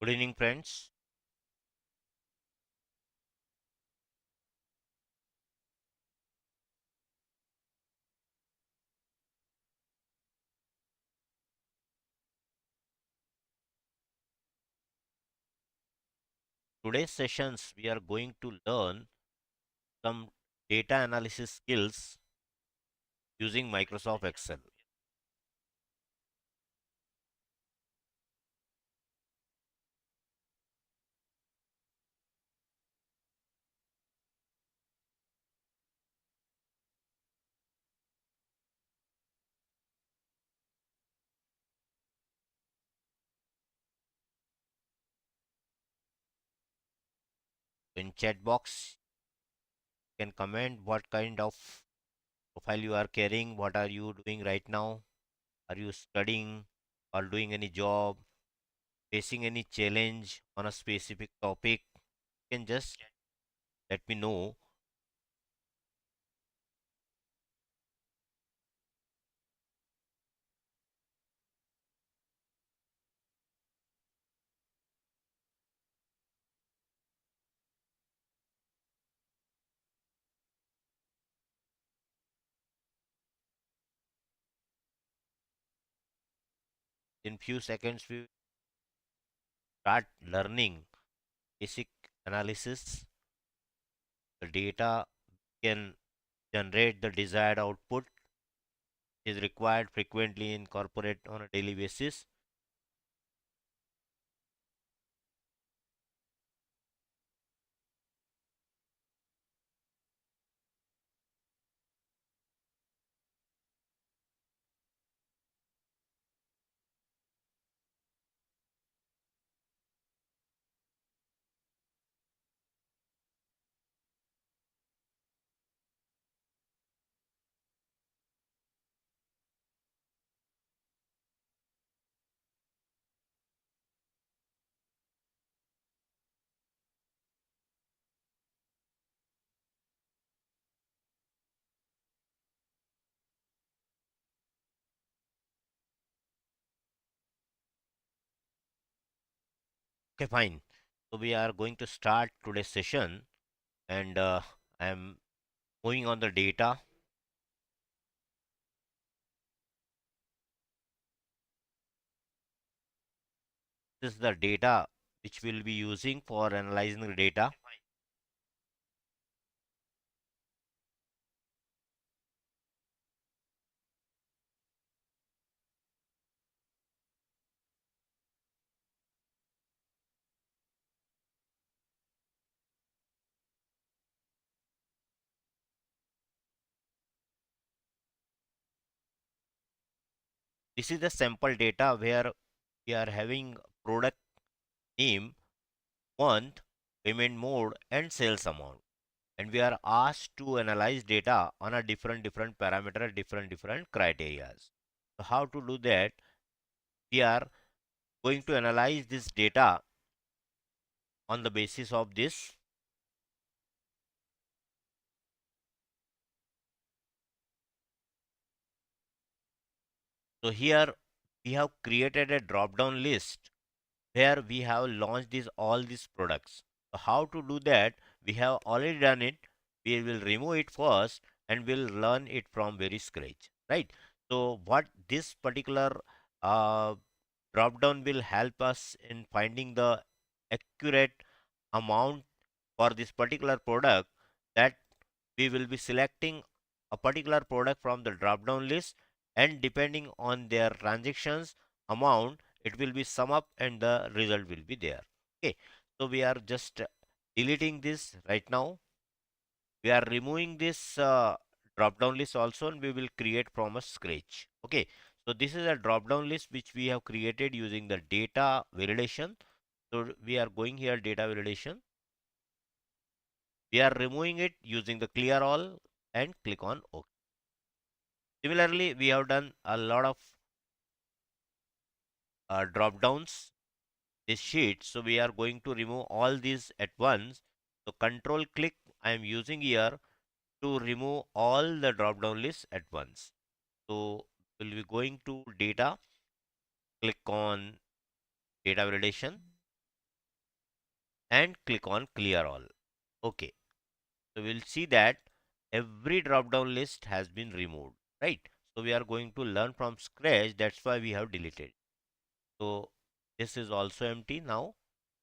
Good evening, friends. Today's sessions we are going to learn some data analysis skills using Microsoft Excel. In chat box, you can comment what kind of profile you are carrying, what are you doing right now, are you studying or doing any job, facing any challenge on a specific topic. You can just let me know. In few seconds, we start learning basic analysis. The data can generate the desired output is required frequently incorporate on a daily basis. Okay, fine. So we are going to start today's session, and I am moving on the data. This is the data which we'll be using for analyzing the data. This is the sample data where we are having product name, month, payment mode, and sales amount. And we are asked to analyze data on a different parameter, different criteria. So how to do that? We are going to analyze this data on the basis of this. So here we have created a drop down list where we have launched all these products. So how to do that? We have already done it. We will remove it first and we'll learn it from very scratch, right? So what this particular uh, drop down will help us in finding the accurate amount for this particular product, that we will be selecting a particular product from the drop down list, and depending on their transactions amount, it will be sum up and the result will be there. Okay, so we are just deleting this right now. We are removing this drop down list also, and we will create from a scratch. Okay, so this is a drop down list which we have created using the data validation. So we are going here, data validation. We are removing it using the clear all and click on OK. Similarly, we have done a lot of drop downs this sheet. So we are going to remove all these at once. So control click I am using here to remove all the drop down lists at once. So we'll be going to data, click on data validation and click on clear all. Okay. So we'll see that every drop down list has been removed, right? So we are going to learn from scratch. That's why we have deleted. So this is also empty now.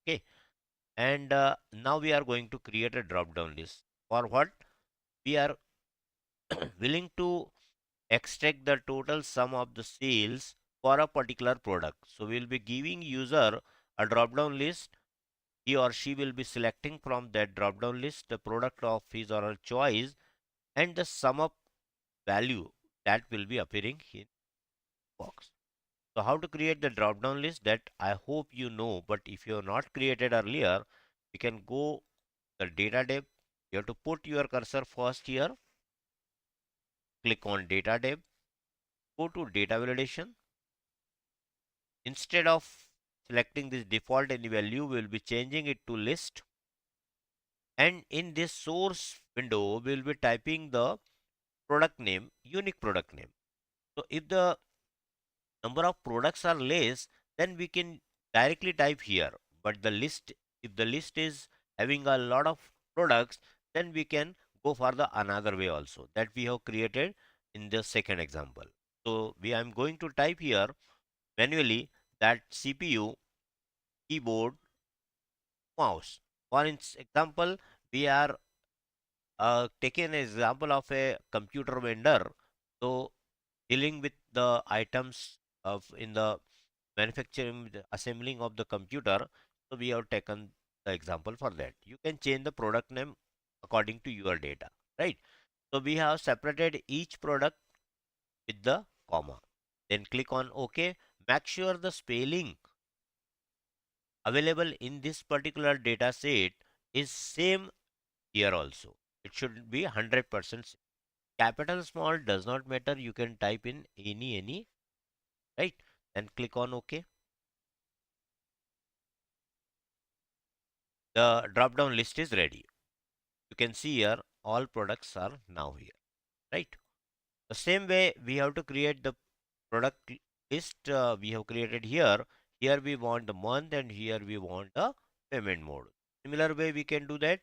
Okay. And now we are going to create a drop down list. For what? We are willing to extract the total sum of the sales for a particular product. So we'll be giving user a drop down list. He or she will be selecting from that drop down list the product of his or her choice, and the sum up value that will be appearing in box. So how to create the drop down list, that I hope you know, but if you have not created earlier, you can go the data depth. You have to put your cursor first here, click on data depth, go to data validation. Instead of selecting this default any value, we will be changing it to list. And in this source window, we will be typing the product name, unique product name. So if the number of products are less, then we can directly type here. But the list, if the list is having a lot of products, then we can go for the another way also that we have created in the second example. So I'm going to type here manually that CPU, keyboard, mouse. For example, we are taking an example of a computer vendor. So dealing with the items of in the manufacturing, the assembling of the computer. So we have taken the example for that. You can change the product name according to your data, right? So we have separated each product with the comma. Then click on OK. Make sure the spelling available in this particular data set is same here also. It should be 100%. Capital small does not matter. You can type in any, right? Then click on OK. The drop down list is ready. You can see here all products are now here, right? The same way we have to create the product list we have created here. Here we want the month and here we want the payment mode. Similar way we can do that.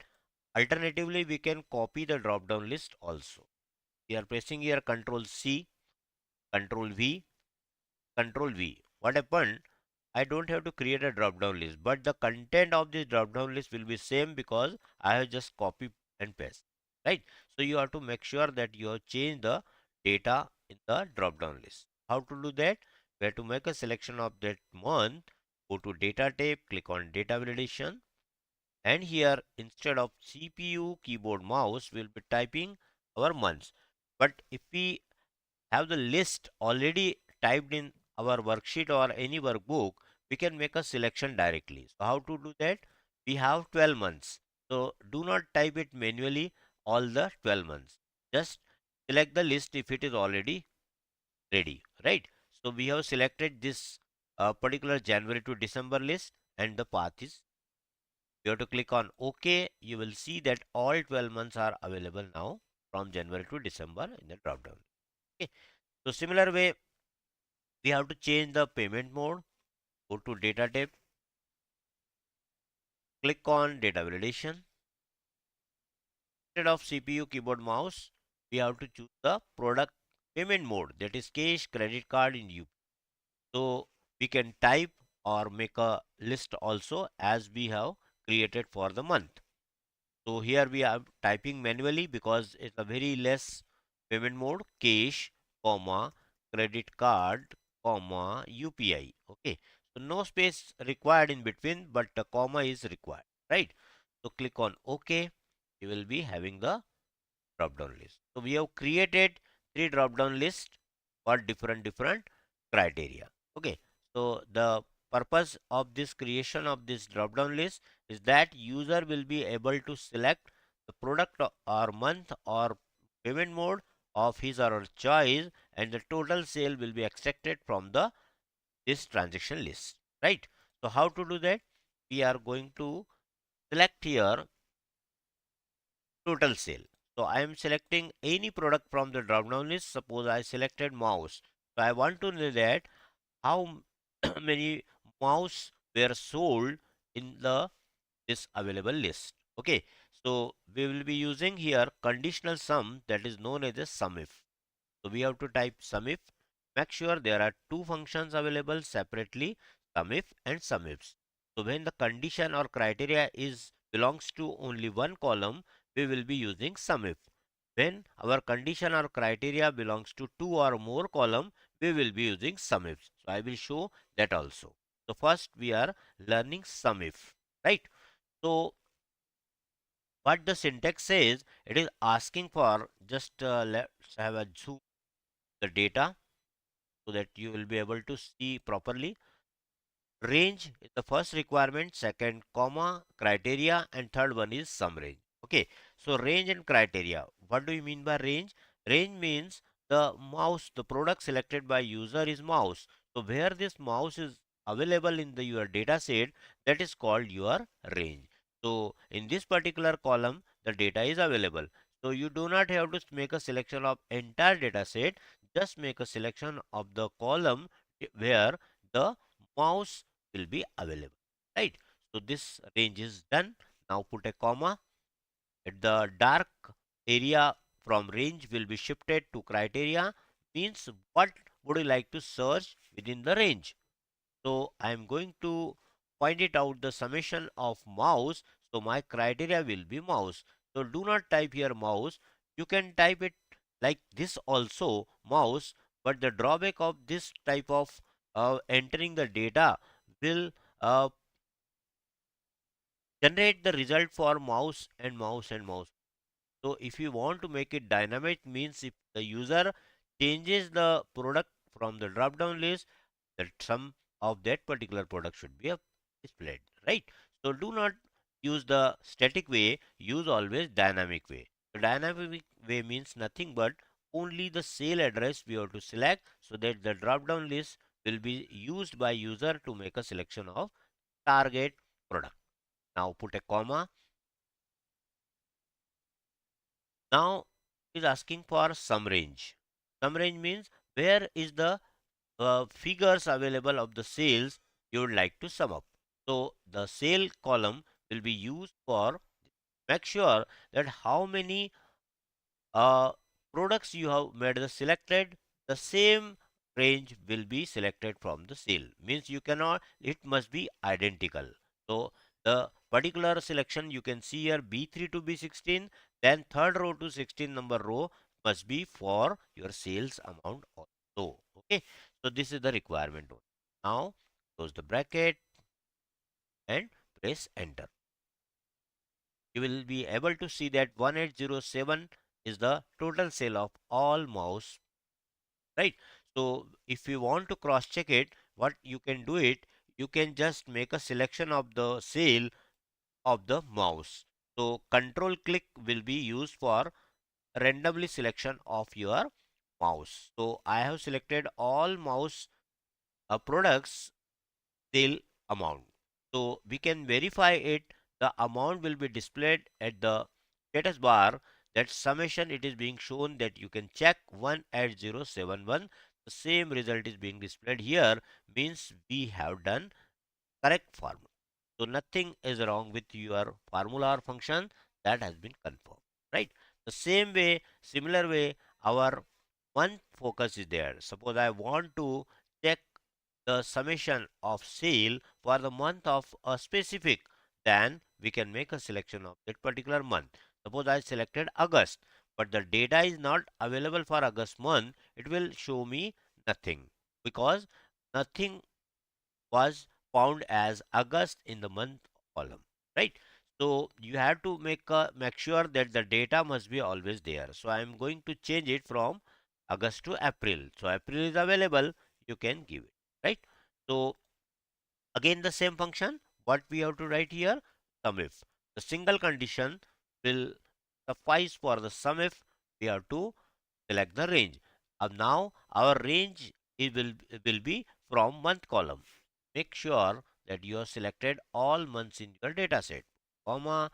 Alternatively, we can copy the drop down list also. We are pressing here Control C, Control V, Control V. What happened? I don't have to create a drop down list, but the content of this drop down list will be same because I have just copy and paste, right? So you have to make sure that you have changed the data in the drop down list. How to do that? We have to make a selection of that month, go to data tab, click on data validation, and here instead of CPU, keyboard, mouse, we'll be typing our months. But if we have the list already typed in our worksheet or any workbook, we can make a selection directly. So how to do that? We have 12 months. So do not type it manually all the 12 months. Just select the list if it is already ready, right? So we have selected this particular January to December list and the path is, you have to click on OK. You will see that all 12 months are available now from January to December in the drop down. Okay. So similar way, we have to change the payment mode. Go to data tab, click on data validation. Instead of CPU, keyboard, mouse, we have to choose the product payment mode, that is cash, credit card in UP. So we can type or make a list also as we have created for the month. So here we are typing manually because it's a very less payment mode, cash, comma, credit card, comma, UPI. Okay. So no space required in between, but the comma is required, right? So click on OK. You will be having the drop down list. So we have created three drop down lists for different criteria. Okay. So the purpose of this creation of this drop down list is that user will be able to select the product or month or payment mode of his or her choice, and the total sale will be extracted from the this transaction list, right? So how to do that? We are going to select here total sale. So I am selecting any product from the drop down list. Suppose I selected mouse. So I want to know that how many mouse were sold in the this available list. Okay. So we will be using here conditional sum, that is known as a sum if. So we have to type SUMIF. Make sure there are two functions available separately, SUMIF and SUMIFs. So when the condition or criteria is belongs to only one column, we will be using SUMIF. When our condition or criteria belongs to two or more column, we will be using SUMIFs. So I will show that also. So first we are learning SUMIF, right? So what the syntax says, it is asking for, just let's have a zoom the data so that you will be able to see properly. Range is the first requirement, second comma, criteria, and third one is sum range. Okay, so range and criteria. What do you mean by range? Range means the mouse, the product selected by user is mouse. So where this mouse is available in the your data set, that is called your range. So in this particular column, the data is available. So you do not have to make a selection of entire data set, just make a selection of the column where the mouse will be available, right? So this range is done. Now put a comma at the dark area. From range will be shifted to criteria, means what would you like to search within the range. So I am going to point it out the summation of mouse. So my criteria will be mouse. So do not type here mouse. You can type it like this also, mouse. But the drawback of this type of entering the data will uh, generate the result for mouse and mouse and mouse. So if you want to make it dynamic, means if the user changes the product from the drop down list, the sum of that particular product should be displayed, right? So do not use the static way, use always dynamic way. The dynamic way means nothing but only the sale address we have to select, so that the drop down list will be used by user to make a selection of target product. Now put a comma. Now is asking for sum range. Sum range means where is the figures available of the sales you would like to sum up. So the sale column will be used for make sure that how many uh, products you have made the selected, the same range will be selected from the sale. Means you cannot, it must be identical. So the particular selection you can see here B3 to B16, then third row to 16 number row must be for your sales amount also. Okay, so this is the requirement. Now close the bracket and press enter. You will be able to see that 1807 is the total sale of all mouse, right? So if you want to cross check it, what you can do it, you can just make a selection of the sale of the mouse. So control click will be used for randomly selection of your mouse. So I have selected all mouse products sale amount. So we can verify it. The amount will be displayed at the status bar. That summation it is being shown that you can check 18071. The same result is being displayed here, means we have done correct formula. So nothing is wrong with your formula or function, that has been confirmed, right? The same way, similar way, our month focus is there. Suppose I want to check the summation of sale for the month of a specific, then we can make a selection of that particular month. Suppose I selected August, but the data is not available for August month, it will show me nothing, because nothing was found as August in the month column, right? So you have to make sure that the data must be always there. So I am going to change it from August to April. So April is available, you can give it, right? So again the same function, what we have to write here, sum if. The single condition will suffice for the sum if, we have to select the range. Now our range will be from month column. Make sure that you have selected all months in your data set, comma,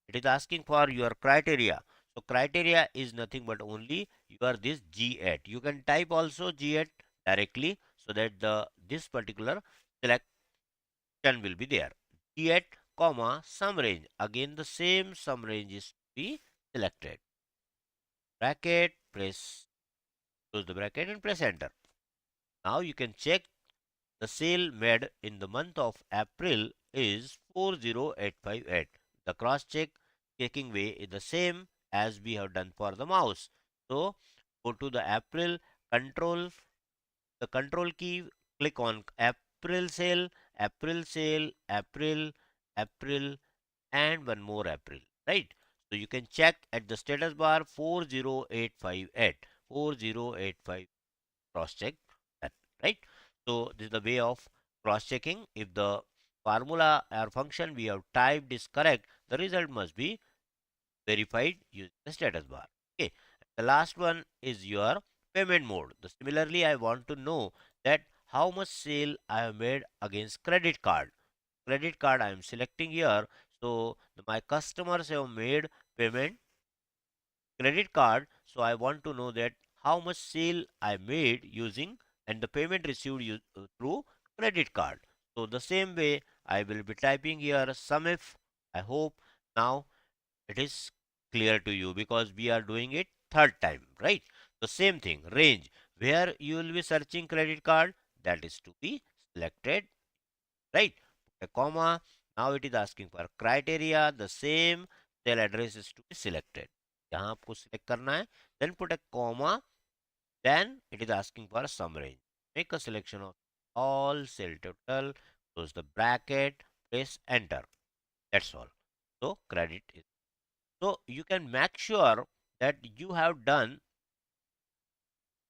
it is asking for your criteria. So criteria is nothing but only your this G8. You can type also G8 directly, so that the this particular selection will be there. G8, comma, sum range. Again the same sum range is to be selected. Bracket, press, close the bracket and press enter. Now you can check the sale made in the month of April is 40858. The cross checking way is the same as we have done for the mouse. So go to the April control, the control key, click on April sale, April sale, April, April, and one more April, right? So you can check at the status bar 40858, 40858 cross check that, right? So this is the way of cross checking. If the formula or function we have typed is correct, the result must be verified using the status bar. Okay. The last one is your payment mode. Similarly, I want to know that how much sale I have made against credit card. Credit card I am selecting here. So my customers have made payment credit card. So I want to know that how much sale I made using and the payment received through credit card. So the same way I will be typing here sum if. I hope now it is clear to you because we are doing it third time, right? The same thing, range, where you will be searching credit card, that is to be selected, right? A comma. Now it is asking for criteria, the same cell address is to be selected. यहाँ आपको select करना है, then put a comma, then it is asking for some range. Make a selection of all cell total, close the bracket, press enter. That's all. So credit is. So you can make sure that you have done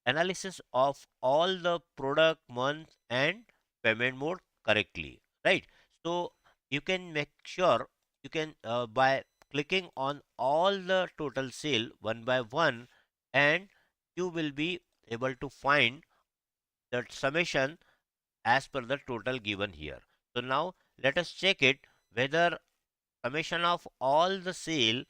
analysis of all the product, month, and payment mode correctly, right? So you can make sure you can by clicking on all the total sale one by one, and you will be able to find the summation as per the total given here. So now let us check it whether summation of all the sale,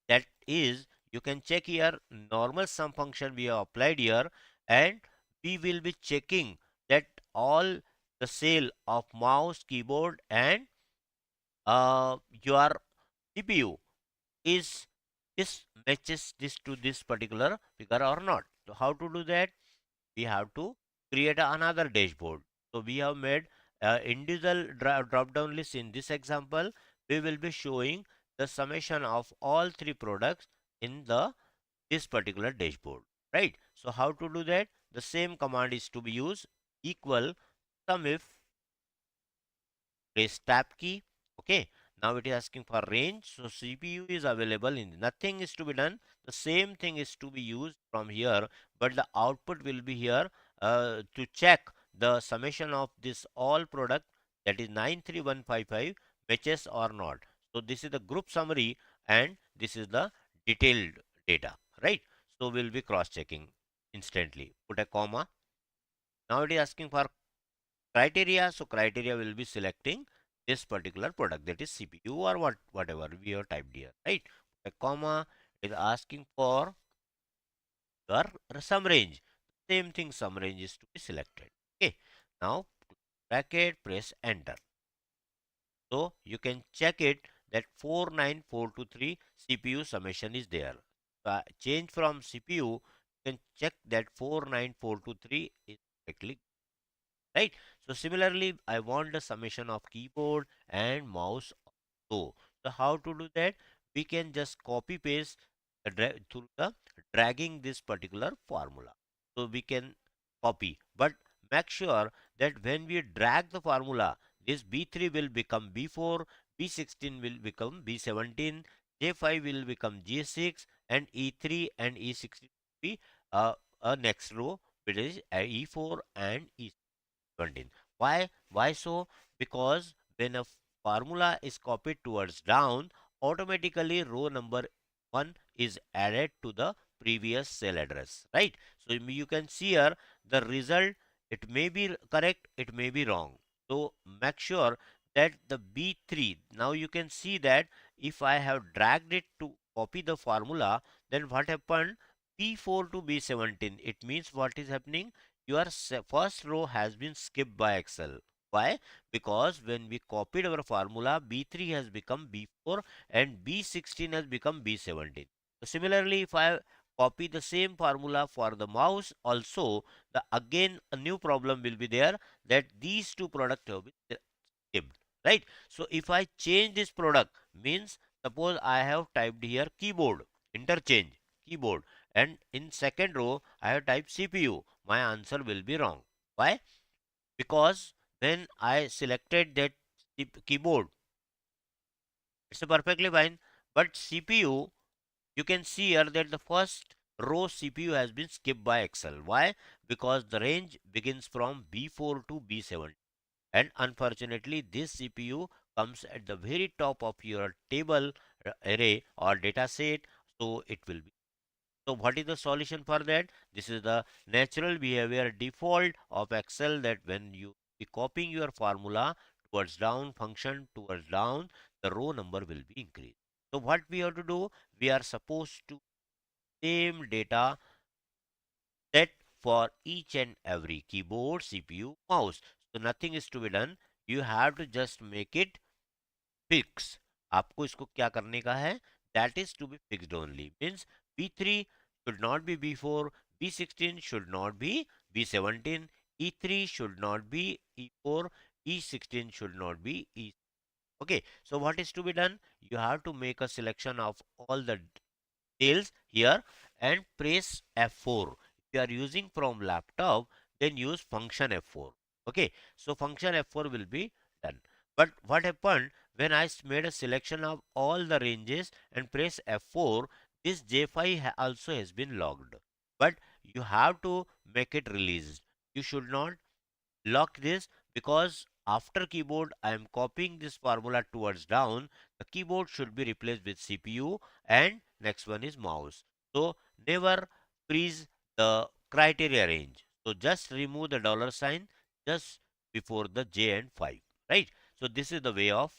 that is, you can check here normal sum function we have applied here, and we will be checking that all the sale of mouse, keyboard, and your CPU is this matches this to this particular figure or not. So how to do that? We have to create another dashboard. So we have made individual drop down list. In this example, we will be showing the summation of all three products in the this particular dashboard, right? So how to do that? The same command is to be used, equal sum if, press tab key. Okay. Now it is asking for range. So CPU is available in, nothing is to be done. The same thing is to be used from here, but the output will be here to check the summation of this all product, that is 93155, matches or not. So this is the group summary and this is the detailed data, right? So we'll be cross checking instantly. Put a comma. Now it is asking for criteria. So criteria will be selecting this particular product, that is CPU or whatever we have typed here, right? A comma is asking for your sum range. Same thing, sum range is to be selected. Okay. Now bracket, press enter. So you can check it that 49423 CPU summation is there. Change from CPU, you can check that 49423 is correctly, right? So similarly, I want the summation of keyboard and mouse also. So how to do that? We can just copy paste through the dragging this particular formula. So we can copy, but make sure that when we drag the formula, this B3 will become B4, B16 will become B17, J5 will become J6, and E3 and E16 will be a next row, which is E4 and E17. 17. Why so? Because when a formula is copied towards down, automatically row number 1 is added to the previous cell address, right? So you can see here the result, it may be correct, it may be wrong. So make sure that the B3, now you can see that if I have dragged it to copy the formula, then what happened? B4 to B17, it means what is happening? Your first row has been skipped by Excel. Why? Because when we copied our formula, B3 has become B4 and B16 has become B17. So similarly, if I copy the same formula for the mouse also, the again a new problem will be there, that these two products have been skipped, right? So if I change this product, means suppose I have typed here keyboard, interchange keyboard, and in second row I have typed CPU, my answer will be wrong. Why? Because when I selected that keyboard, it's perfectly fine, but CPU, you can see here that the first row CPU has been skipped by Excel. Why? Because the range begins from B4 to B7. And unfortunately, this CPU comes at the very top of your table array or data set, so it will be. So what is the solution for that? This is the natural behavior default of Excel, that when you be copying your formula towards down, function towards down, the row number will be increased. So what we have to do, we are supposed to same data set for each and every keyboard, CPU, mouse. So nothing is to be done. You have to just make it fix. आपको इसको क्या करने का है? That is to be fixed only. Means B3 should not be B4, B16 should not be B17, E3 should not be E4, E16 should not be E. Okay, so what is to be done? You have to make a selection of all the cells here and press F4. If you are using from laptop, then use function F4. Okay, so function F4 will be done. But what happened when I made a selection of all the ranges and press F4, this J5 also has been logged. But you have to make it released. You should not lock this, because after keyboard I am copying this formula towards down. The keyboard should be replaced with CPU and next one is mouse. So never freeze the criteria range. So just remove the dollar sign just before the J and 5, right? So this is the way of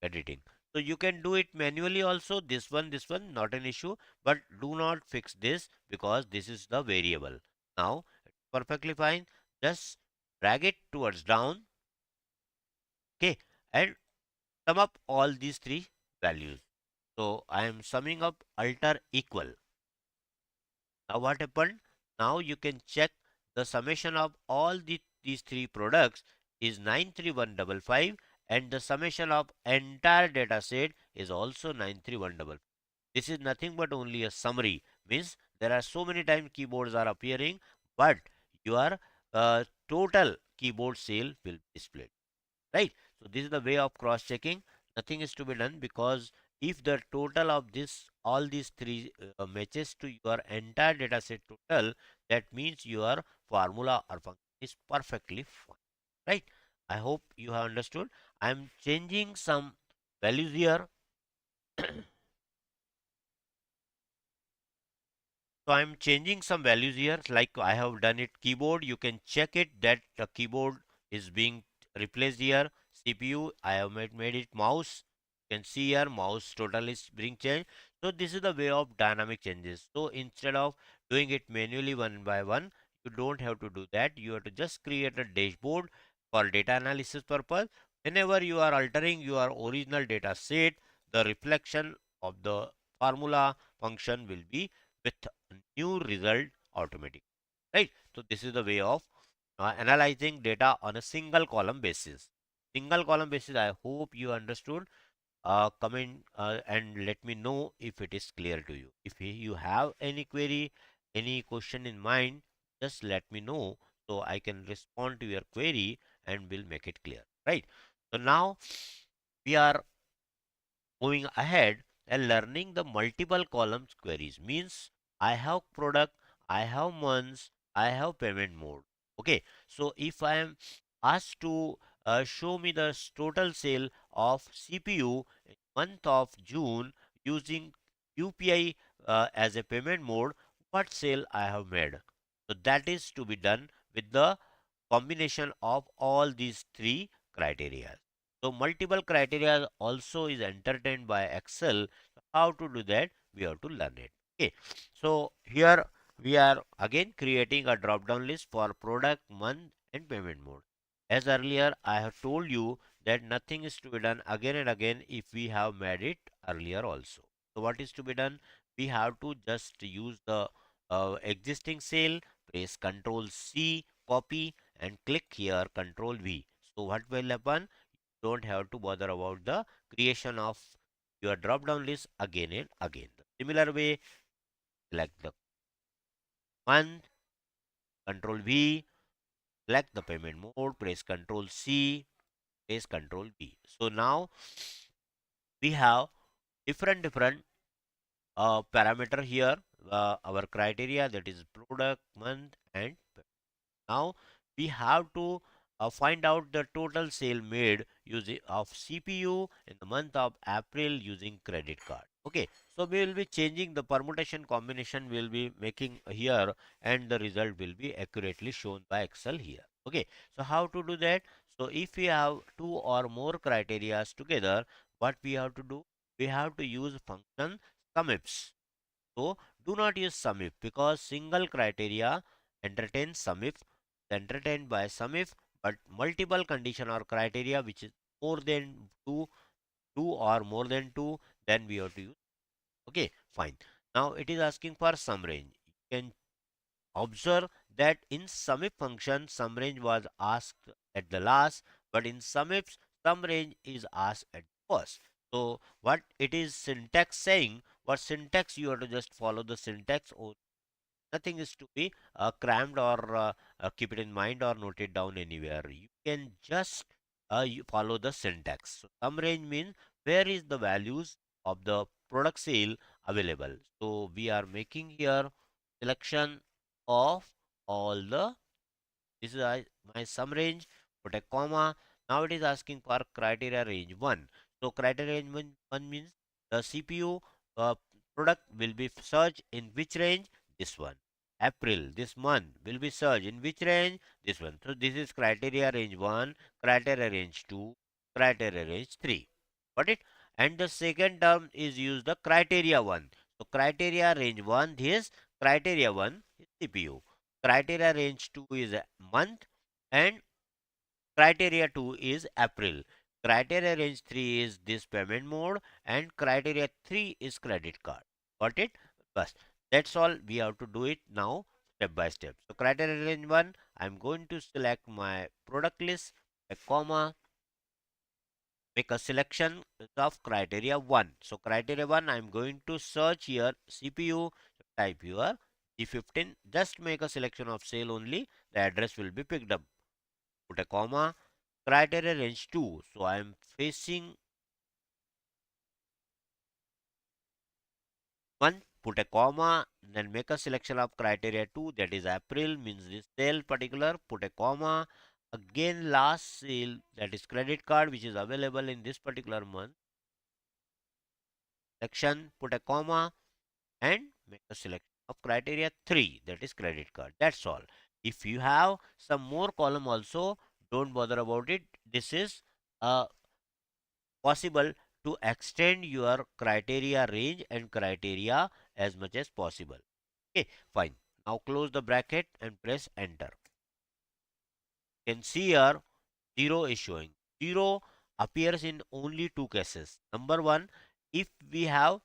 editing. So you can do it manually also, this one, not an issue, but do not fix this because this is the variable. Now, perfectly fine. Just drag it towards down, okay, and sum up all these three values. So I am summing up alter equal. Now what happened? Now you can check the summation of all these three products is 93155, and the summation of entire data set is also 93155. This is nothing but only a summary. Means there are so many times keyboards are appearing, but your total keyboard sale will be displayed. Right? So this is the way of cross checking. Nothing is to be done, because if the total of this all these three matches to your entire data set total, that means your formula or function is perfectly fine. Right? I hope you have understood. I am changing some values here. So I'm changing some values here, like I have done it keyboard. You can check it that the keyboard is being replaced here. CPU, I have made it mouse. You can see here mouse total is being changed. So this is the way of dynamic changes. So instead of doing it manually one by one, you don't have to do that. You have to just create a dashboard for data analysis purpose. Whenever you are altering your original data set, the reflection of the formula function will be with new result automatic, right? So this is the way of analyzing data on a single column basis. Single column basis, I hope you understood. Comment and let me know if it is clear to you. If you have any query, any question in mind, just let me know so I can respond to your query and will make it clear, right? So now we are moving ahead and learning the multiple columns queries. Means I have product, I have months, I have payment mode. Okay, so if I am asked to show me the total sale of CPU in month of June using UPI as a payment mode, what sale I have made. So that is to be done with the combination of all these three criteria. So multiple criteria also is entertained by Excel. How to do that? We have to learn it. Okay. So here we are again creating a drop down list for product, month and payment mode. As earlier I have told you that nothing is to be done again and again if we have made it earlier also. So what is to be done? We have to just use the existing cell, press Ctrl C, copy and click here Ctrl V. So what will happen? Don't have to bother about the creation of your drop down list again and again. Similar way, select the month, Control V, select the payment mode, press Control C, press Control V. So now we have different parameter here, our criteria, that is product, month and now we have to find out the total sale made using of CPU in the month of April using credit card. Okay, so we will be changing the permutation combination we will be making here, and the result will be accurately shown by Excel here. Okay, so how to do that? So if we have two or more criterias together, what we have to do? We have to use function sumifs. So do not use SUMIF because single criteria entertains SUMIF, entertained by SUMIF, but multiple condition or criteria which is more than two or more than two, then we have to use. Okay, fine. Now it is asking for sum range. You can observe that in SUMIF function, sum range was asked at the last, but in SUMIFs, sum range is asked at first. So what it is syntax saying, what syntax you have to just follow the syntax, or nothing is to be crammed or keep it in mind or note it down anywhere. You can just you follow the syntax. So sum range means where is the values of the product sale available. So we are making here selection of all the, this is my sum range, put a comma. Now it is asking for criteria range 1. So criteria range 1 means the CPU uh, product will be searched in which range? This one. April, this month will be searched in which range? This one. So this is criteria range 1, criteria range 2, criteria range 3. Got it? And the second term is use the criteria 1. So criteria range 1, this criteria 1 is CPU. Criteria range 2 is a month, and criteria 2 is April. Criteria range 3 is this payment mode, and criteria 3 is credit card. Got it? Bas. That's all we have to do it now step by step. So criteria range 1, I'm going to select my product list, a comma, make a selection of criteria 1. So criteria 1, I'm going to search here CPU, type here G15, just make a selection of sale only, the address will be picked up. Put a comma, criteria range 2. So I am facing 1, put a comma, then make a selection of criteria 2, that is April, means this sale particular, put a comma. Again, last sale, that is credit card, which is available in this particular month. Section, put a comma, and make a selection of criteria 3, that is credit card. That's all. If you have some more column also, don't bother about it. This is possible to extend your criteria range and criteria as much as possible. Okay, fine. Now close the bracket and press enter. You can see here 0 is showing. 0 appears in only two cases. Number one, if we have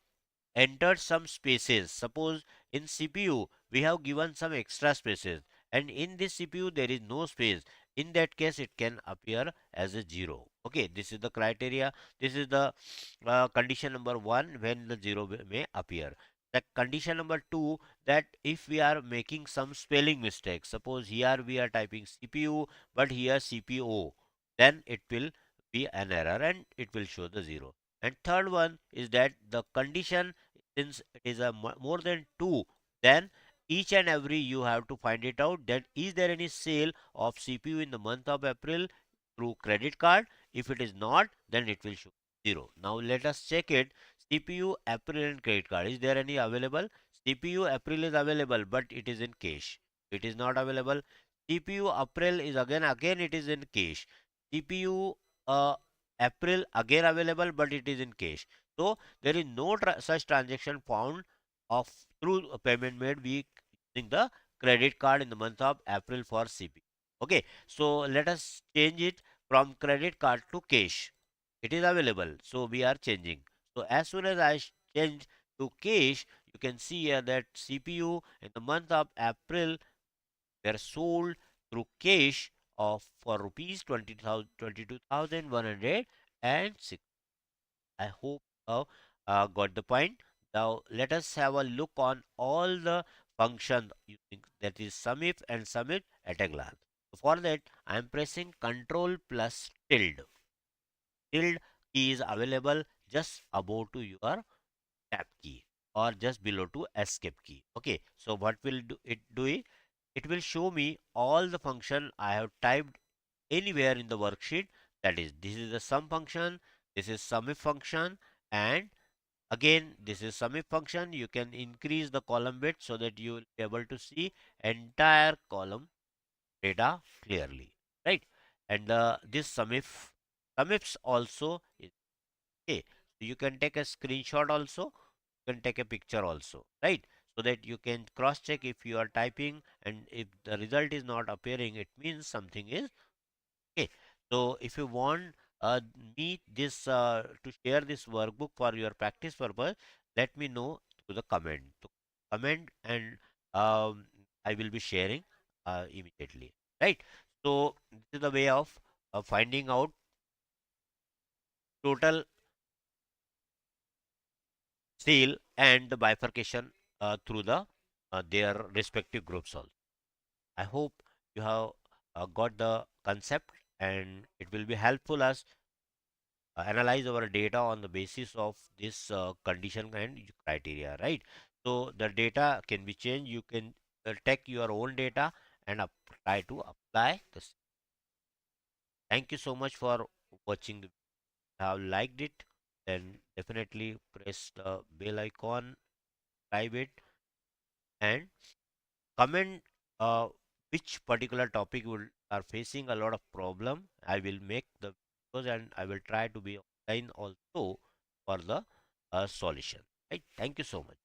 entered some spaces. Suppose in CPU we have given some extra spaces, and in this CPU there is no space. In that case it can appear as a 0. Okay, this is the criteria. This is the condition number 1 when the 0 may appear. The condition number 2, that if we are making some spelling mistake, suppose here we are typing CPU but here CPO, then it will be an error and it will show the 0. And third one is that the condition, since it is a more than 2, then each and every you have to find it out that is there any sale of CPU in the month of April through credit card. If it is not, then it will show 0. Now let us check it. CPU April and credit card, is there any available? CPU April is available but it is in cash. It is not available. CPU April is again it is in cash. CPU April again available but it is in cash. So there is no such transaction found of through a payment made using the credit card in the month of April for CP. Okay, so let us change it from credit card to cash. It is available, so we are changing. So as soon as I change to cash, you can see here that CPU in the month of April were sold through cash of for rupees 22,106. I hope got the point. Now let us have a look on all the functions using, that is SUMIF and SUMIF at a glance. So for that I am pressing Control plus tilde. Tilde key is available just above to your tab key or just below to escape key. Okay, so what will do it? It will show me all the function I have typed anywhere in the worksheet. That is, this is the sum function, this is sum if function, and again this is sum if function. You can increase the column width so that you will be able to see entire column data clearly, right? And this sum ifs also is okay. So you can take a screenshot also, you can take a picture also, right? So that you can cross check if you are typing, and if the result is not appearing, it means something is okay. So if you want me this to share this workbook for your practice purpose, let me know through the comment. To comment, and I will be sharing immediately. Right. So this is the way of finding out total sale and the bifurcation through the their respective groups also. I hope you have got the concept, and it will be helpful as analyze our data on the basis of this condition and criteria, right? So the data can be changed. You can take your own data and try to apply this. Thank you so much for watching. If you have liked it, then definitely press the bell icon, subscribe it, and comment which particular topic will are facing a lot of problem. I will make the videos, and I will try to be online also for the solution. Right? Thank you so much.